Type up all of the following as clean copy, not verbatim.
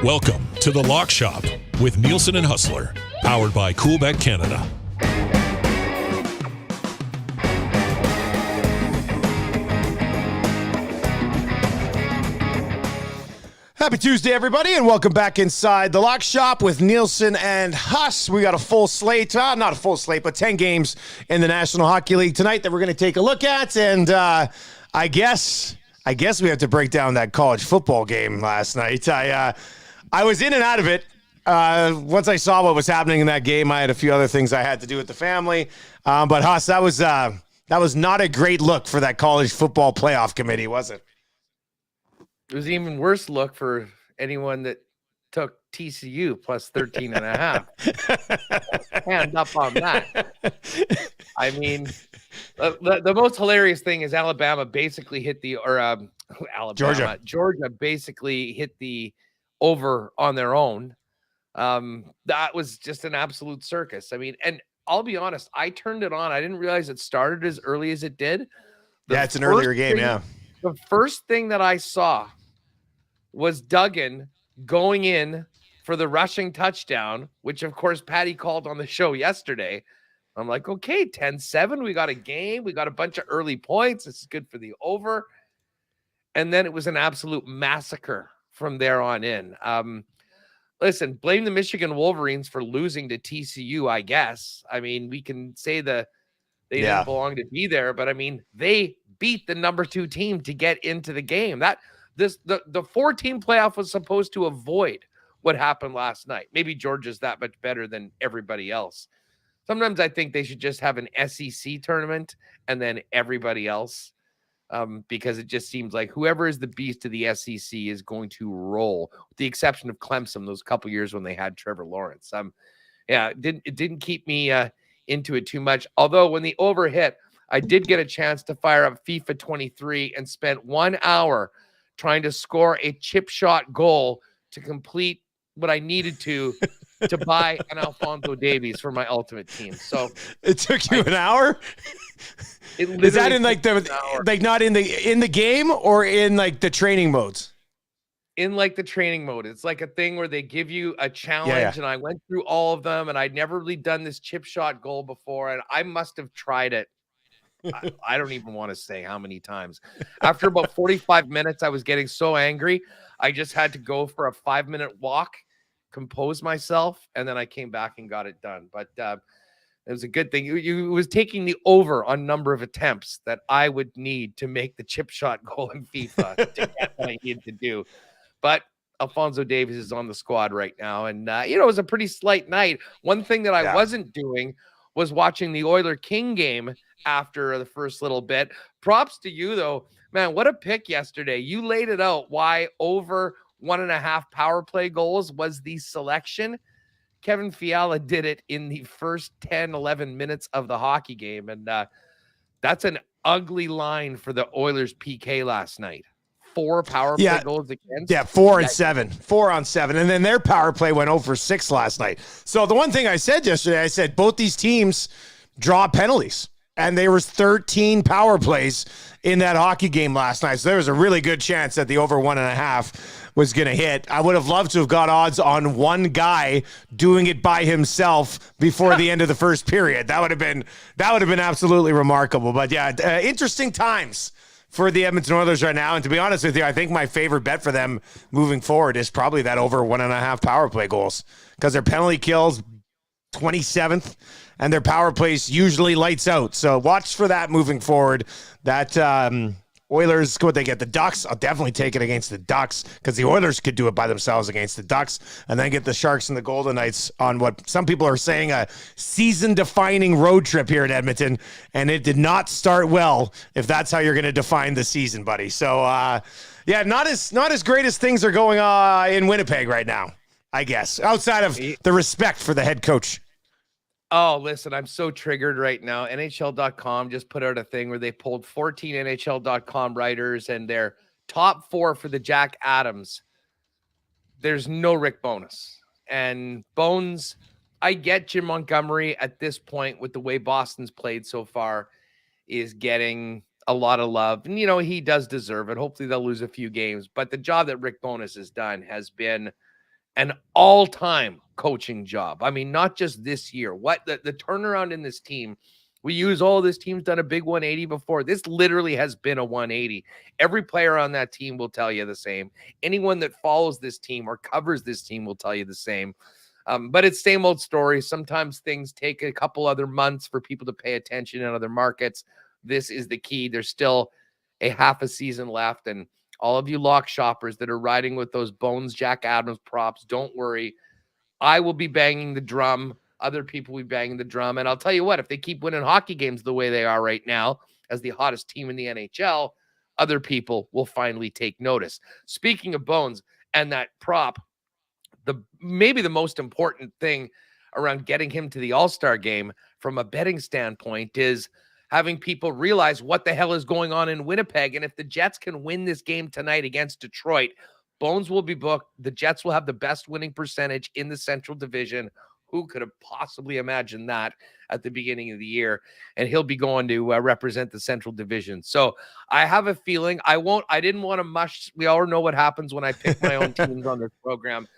Welcome to The Lock Shop with Nielsen and Hustler, powered by Coolbet Canada. Happy Tuesday, everybody, and welcome back inside The Lock Shop with Nielsen and Huss. We got a full slate, not a full slate, but 10 games in the National Hockey League tonight that we're going to take a look at, and I guess we have to break down that college football game last night. I was in and out of it. Once I saw what was happening in that game, I had a few other things I had to do with the family. But Huss, that was not a great look for that college football playoff committee, was it? It was an even worse look for anyone that took TCU plus 13 and a half. Hand up on that. I mean, the most hilarious thing is Georgia basically hit the over on their own. That was just an absolute circus. I mean, and I'll be honest, I turned it on. I didn't realize it started as early as it did. It's an earlier game, yeah. The first thing that I saw was Duggan going in for the rushing touchdown, which, of course, Patty called on the show yesterday. I'm like, okay, 10-7. We got a game. We got a bunch of early points. This is good for the over. And then it was an absolute massacre from there on in. Listen, blame the Michigan Wolverines for losing to TCU, I guess. I mean, we can say they didn't belong to be there, but I mean, they beat the number 2 team to get into the game. The 4-team playoff was supposed to avoid what happened last night. Maybe Georgia's that much better than everybody else. Sometimes I think they should just have an SEC tournament and then everybody else, because it just seems like whoever is the beast of the SEC is going to roll, with the exception of Clemson those couple years when they had Trevor Lawrence. It didn't keep me into it too much. Although when the over hit, I did get a chance to fire up FIFA 23 and spent 1 hour trying to score a chip shot goal to complete what I needed to buy an Alphonso Davies for my ultimate team. So it took you an hour? Is that in like not in the game or in like the training modes? In like the training mode. It's like a thing where they give you a challenge, and I went through all of them, and I'd never really done this chip shot goal before, and I must have tried it. I don't even want to say how many times. After about 45 minutes, I was getting so angry. I just had to go for a 5-minute walk, compose myself, and then I came back and got it done. But it was a good thing. You was taking the over on number of attempts that I would need to make the chip shot goal in FIFA to get what I needed to do. But Alphonso Davies is on the squad right now. And, it was a pretty slight night. One thing that I wasn't doing was watching the Oiler-King game after the first little bit. Props to you, though. Man, what a pick yesterday. You laid it out why over 1.5 power play goals was the selection. Kevin Fiala did it in the first 10, 11 minutes of the hockey game. And that's an ugly line for the Oilers PK last night. 4 power play goals against. Yeah, 4 and 7. 4 on 7. And then their power play went 0 for 6 last night. So the one thing I said yesterday, I said both these teams draw penalties. And there was 13 power plays in that hockey game last night. So there was a really good chance that the over 1.5 was going to hit. I would have loved to have got odds on one guy doing it by himself before the end of the first period. That would have been absolutely remarkable. But yeah, interesting times for the Edmonton Oilers right now. And to be honest with you, I think my favorite bet for them moving forward is probably that over 1.5 power play goals, because their penalty kills 27th. And their power plays usually lights out. So watch for that moving forward. That Oilers, what they get, the Ducks. I'll definitely take it against the Ducks, because the Oilers could do it by themselves against the Ducks, and then get the Sharks and the Golden Knights on what some people are saying a season-defining road trip here in Edmonton. And it did not start well, if that's how you're going to define the season, buddy. So, not as great as things are going in Winnipeg right now, I guess, outside of the respect for the head coach. Oh, listen, I'm so triggered right now. NHL.com just put out a thing where they pulled 14 NHL.com writers, and their top 4 for the Jack Adams. There's no Rick Bowness. And Bones, I get Jim Montgomery at this point with the way Boston's played so far is getting a lot of love. And, he does deserve it. Hopefully they'll lose a few games. But the job that Rick Bowness has done has been an all-time coaching job. I mean, not just this year. What the turnaround in this team, we use, this team's done a big 180 before. This literally has been a 180. Every player on that team will tell you the same. Anyone that follows this team or covers this team will tell you the same. But it's same old story. Sometimes things take a couple other months for people to pay attention in other markets. This is the key. There's still a half a season left. And all of you lock shoppers that are riding with those Bones Jack Adams props, don't worry. I will be banging the drum. Other people will be banging the drum. And I'll tell you what, if they keep winning hockey games the way they are right now, as the hottest team in the NHL, other people will finally take notice. Speaking of Bones and that prop, maybe the most important thing around getting him to the All-Star game from a betting standpoint is having people realize what the hell is going on in Winnipeg. And if the Jets can win this game tonight against Detroit, Bones will be booked. The Jets will have the best winning percentage in the Central Division. Who could have possibly imagined that at the beginning of the year? And he'll be going to represent the Central Division. So I have a feeling I didn't want to mush. We all know what happens when I pick my own teams on this program.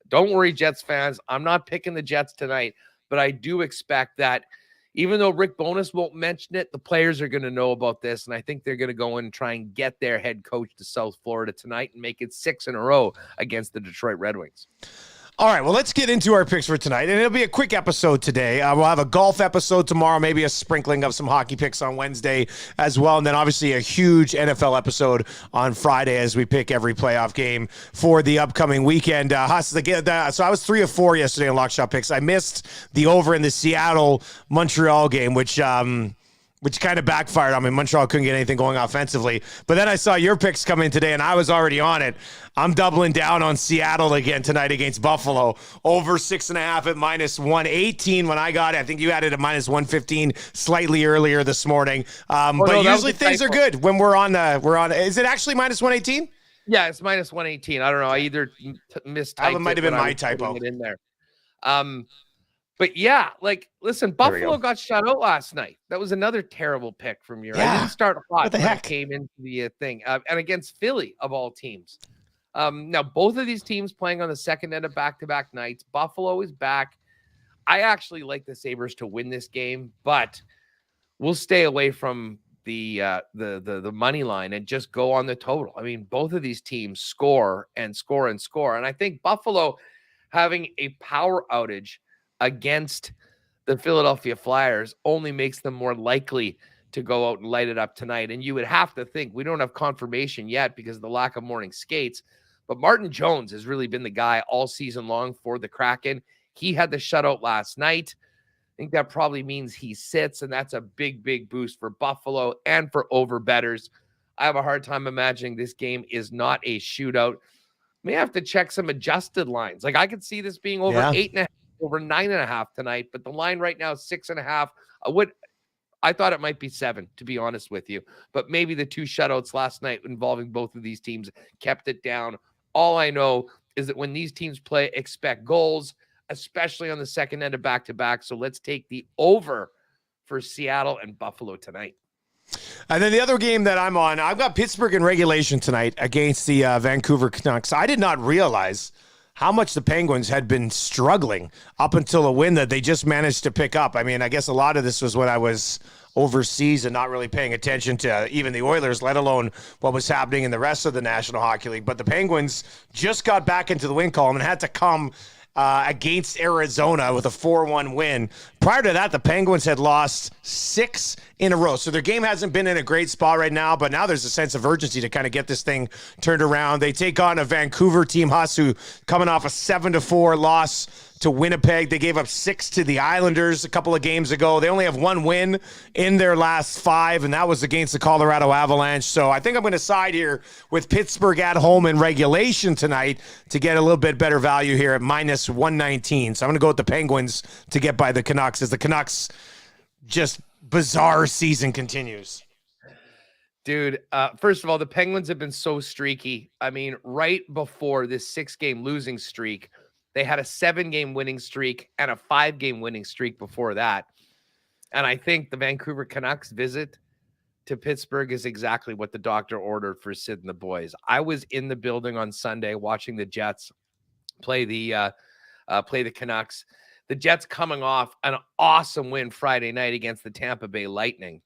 Don't worry, Jets fans. I'm not picking the Jets tonight, but I do expect that even though Rick Bowness won't mention it, the players are going to know about this, and I think they're going to go in and try and get their head coach to South Florida tonight and make it 6 in a row against the Detroit Red Wings. All right, well, let's get into our picks for tonight, and it'll be a quick episode today. We'll have a golf episode tomorrow, maybe a sprinkling of some hockey picks on Wednesday as well, and then obviously a huge NFL episode on Friday as we pick every playoff game for the upcoming weekend. So I was 3 of 4 yesterday on Lock Shop picks. I missed the over in the Seattle-Montreal game, which kind of backfired on me. Montreal couldn't get anything going offensively. But then I saw your picks come in today, and I was already on it. I'm doubling down on Seattle again tonight against Buffalo. Over 6.5 at -118 when I got it. I think you had it at -115 slightly earlier this morning. But usually things are good when we're on. Is it actually -118? Yeah, it's -118. I don't know. I either mistyped it might have been my typo in there. But yeah, listen, Buffalo got shut out last night. That was another terrible pick from you. Yeah. I didn't start hot when heck? I came into the thing. And against Philly, of all teams. Now, both of these teams playing on the second end of back-to-back nights. Buffalo is back. I actually like the Sabres to win this game, but we'll stay away from the money line and just go on the total. I mean, both of these teams score and score and score. And I think Buffalo having a power outage against the Philadelphia Flyers only makes them more likely to go out and light it up tonight. And you would have to think, we don't have confirmation yet because of the lack of morning skates, but Martin Jones has really been the guy all season long for the Kraken. He had the shutout last night. I think that probably means he sits, and that's a big, big boost for Buffalo and for over bettors. I have a hard time imagining this game is not a shootout. May have to check some adjusted lines. I could see this being over 8.5. Over 9.5 tonight, but the line right now is 6.5. I thought it might be 7, to be honest with you, but maybe the 2 shutouts last night involving both of these teams kept it down. All I know is that when these teams play, expect goals, especially on the second end of back-to-back. So let's take the over for Seattle and Buffalo tonight. And then the other game that I'm on, I've got Pittsburgh in regulation tonight against the Vancouver Canucks. I did not realize how much the Penguins had been struggling up until a win that they just managed to pick up. I mean, I guess a lot of this was when I was overseas and not really paying attention to even the Oilers, let alone what was happening in the rest of the National Hockey League. But the Penguins just got back into the win column and had to come against Arizona with a 4-1 win. Prior to that, the Penguins had lost 6 in a row. So their game hasn't been in a great spot right now, but now there's a sense of urgency to kind of get this thing turned around. They take on a Vancouver team, Huss, who coming off a 7-4 loss to Winnipeg. They gave up 6 to the Islanders a couple of games ago. They only have 1 win in their last 5, and that was against the Colorado Avalanche. So I think I'm going to side here with Pittsburgh at home in regulation tonight to get a little bit better value here at -119. So I'm going to go with the Penguins to get by the Canucks as the Canucks just bizarre season continues. Dude, first of all, the Penguins have been so streaky. I mean, right before this 6-game losing streak, they had a 7-game winning streak and a 5-game winning streak before that. And I think the Vancouver Canucks visit to Pittsburgh is exactly what the doctor ordered for Sid and the boys. I was in the building on Sunday watching the Jets play the Canucks. The Jets coming off an awesome win Friday night against the Tampa Bay Lightning.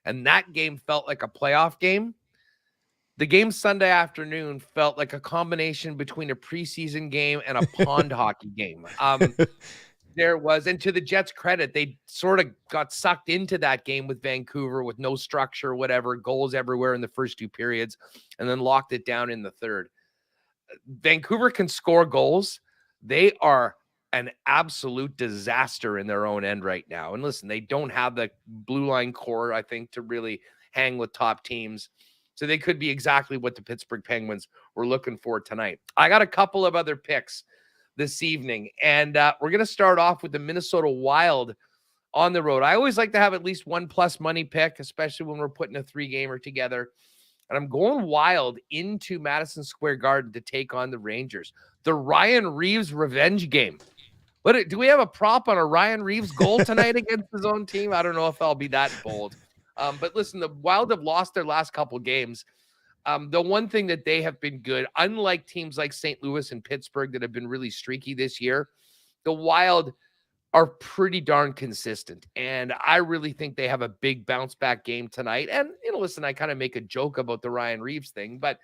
And that game felt like a playoff game. The game Sunday afternoon felt like a combination between a preseason game and a pond hockey game. There was, and to the Jets' credit, they sort of got sucked into that game with Vancouver with no structure, whatever, goals everywhere in the first two periods, and then locked it down in the third. Vancouver can score goals. They are an absolute disaster in their own end right now. And listen, they don't have the blue line core, I think, to really hang with top teams. So they could be exactly what the Pittsburgh Penguins were looking for tonight. I got a couple of other picks this evening, and we're going to start off with the Minnesota Wild on the road. I always like to have at least one plus money pick, especially when we're putting a 3-gamer together. And I'm going Wild into Madison Square Garden to take on the Rangers. The Ryan Reeves revenge game. Do we have a prop on a Ryan Reeves goal tonight against his own team? I don't know if I'll be that bold. But listen, the Wild have lost their last couple games. The one thing that they have been good, unlike teams like St. Louis and Pittsburgh that have been really streaky this year, the Wild are pretty darn consistent. And I really think they have a big bounce back game tonight. And, listen, I kind of make a joke about the Ryan Reeves thing, but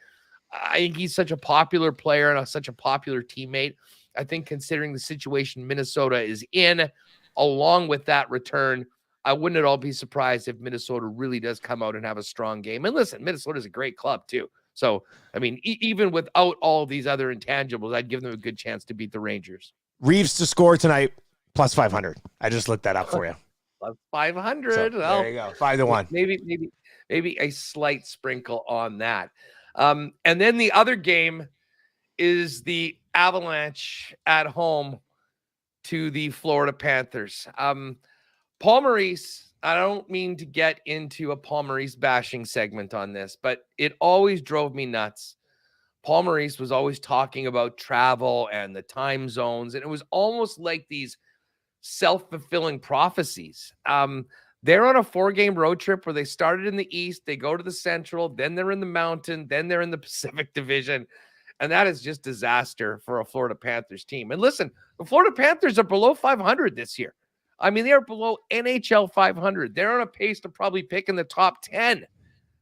I think he's such a popular player and such a popular teammate. I think considering the situation Minnesota is in, along with that return, I wouldn't at all be surprised if Minnesota really does come out and have a strong game. And listen, Minnesota is a great club too. So, I mean, even without all these other intangibles, I'd give them a good chance to beat the Rangers. Reeves to score tonight, plus 500. I just looked that up for you. Plus 500. So, there you go. 5-1. Maybe a slight sprinkle on that. And then the other game is the Avalanche at home to the Florida Panthers. Paul Maurice, I don't mean to get into a Paul Maurice bashing segment on this, but it always drove me nuts. Paul Maurice was always talking about travel and the time zones, and it was almost like these self-fulfilling prophecies. They're on a 4-game road trip where they started in the East, they go to the Central, then they're in the Mountain, then they're in the Pacific Division. And that is just disaster for a Florida Panthers team. And listen, the Florida Panthers are below 500 this year. I mean, they are below NHL 500. They're on a pace to probably pick in the top 10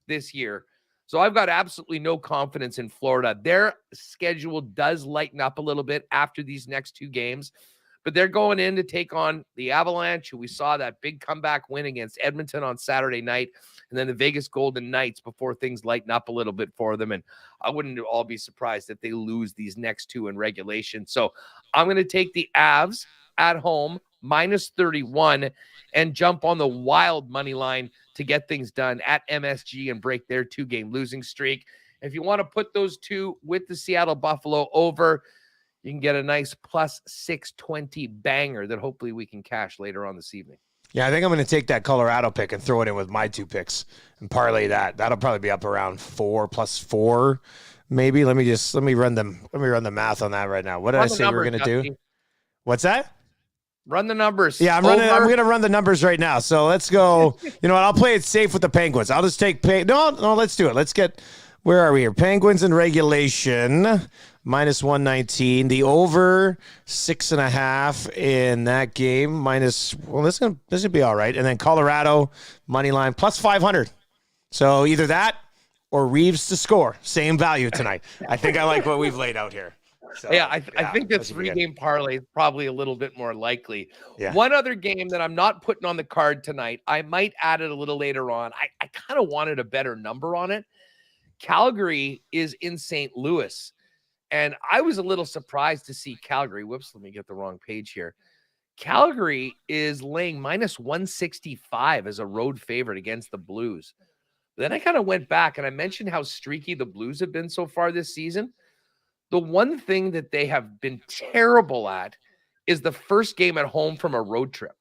this year. So I've got absolutely no confidence in Florida. Their schedule does lighten up a little bit after these next 2 games. But they're going in to take on the Avalanche, who we saw that big comeback win against Edmonton on Saturday night, and then the Vegas Golden Knights before things lighten up a little bit for them. And I wouldn't at all be surprised if they lose these next 2 in regulation. So I'm going to take the Avs at home, minus 31, and jump on the Wild money line to get things done at MSG and break their 2-game losing streak. If you want to put those 2 with the Seattle Buffalo over, you can get a nice plus 620 banger that hopefully we can cash later on this evening. Yeah, I think I'm going to take that Colorado pick and throw it in with my 2 picks and parlay that. That'll probably be up around 4 plus 4, maybe. Let me run the math on that right now. What did I say we were going to do? What's that? Run the numbers. Yeah, I'm going to run the numbers right now. So let's go. You know what? I'll play it safe with the Penguins. I'll just take no, let's do it. Let's get, where are we here? Penguins in regulation, minus 119. The over 6.5 in that game, minus, well, this would be all right. And then Colorado money line plus 500. So either that or Reeves to score. Same value tonight. I think I like what we've laid out here. So, I think the 3-game parlay is probably a little bit more likely. Yeah. One other game that I'm not putting on the card tonight, I might add it a little later on. I kind of wanted a better number on it. Calgary is in St. Louis, and I was a little surprised to see Calgary. Whoops, let me get the wrong page here. Calgary is laying minus 165 as a road favorite against the Blues. Then I kind of went back and I mentioned how streaky the Blues have been so far this season. The one thing that they have been terrible at is the first game at home from a road trip.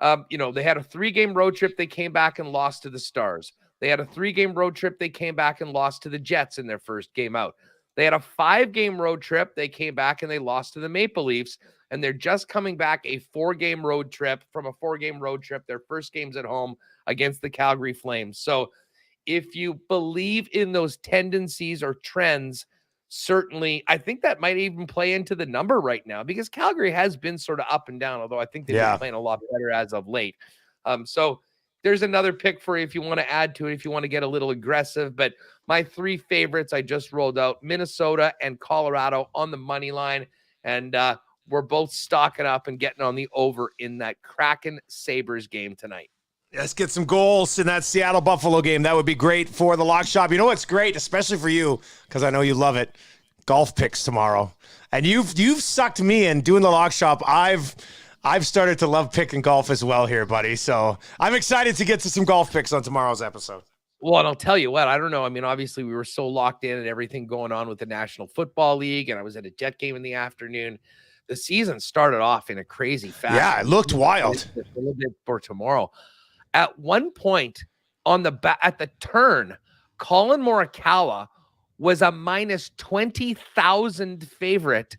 They had a 3-game road trip. They came back and lost to the Stars. They had a 3-game road trip. They came back and lost to the Jets in their first game out. They had a 5-game road trip. They came back and they lost to the Maple Leafs. And they're just coming back a 4-game road trip from a 4-game road trip. Their first game's at home against the Calgary Flames. So if you believe in those tendencies or trends, certainly, I think that might even play into the number right now because Calgary has been sort of up and down, although I think they've been playing a lot better as of late. So there's another pick for you if you want to add to it, if you want to get a little aggressive. But my 3 favorites I just rolled out, Minnesota and Colorado on the money line. And we're both stocking up and getting on the over in that Kraken Sabres game tonight. Let's get some goals in that Seattle Buffalo game. That would be great for the Lock Shop. You know what's great, especially for you, because I know you love it, golf picks tomorrow. And you've sucked me in doing the Lock Shop. I've started to love picking golf as well here, buddy. So I'm excited to get to some golf picks on tomorrow's episode. Well, and I'll tell you what, I don't know. I mean, obviously we were so locked in and everything going on with the National Football League, and I was at a Jet game in the afternoon. The season started off in a crazy fashion. Yeah, it looked wild. A little bit for tomorrow. At one point at the turn, Colin Morikawa was a minus 20,000 favorite,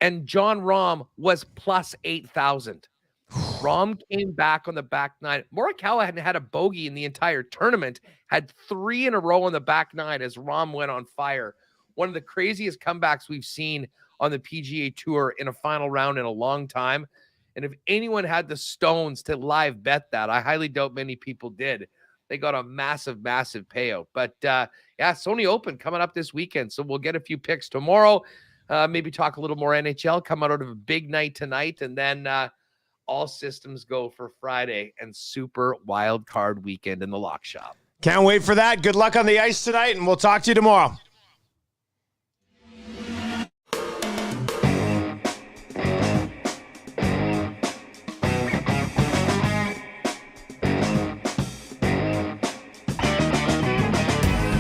and John Rahm was plus 8,000. Rahm came back on the back nine. Morikawa hadn't had a bogey in the entire tournament, had 3 in a row on the back nine as Rahm went on fire. One of the craziest comebacks we've seen on the PGA Tour in a final round in a long time. And if anyone had the stones to live bet that, I highly doubt many people did. They got a massive, massive payout. But yeah, Sony Open coming up this weekend. So we'll get a few picks tomorrow. Maybe talk a little more NHL, come out of a big night tonight. And then all systems go for Friday and super wild card weekend in the Lock Shop. Can't wait for that. Good luck on the ice tonight, and we'll talk to you tomorrow.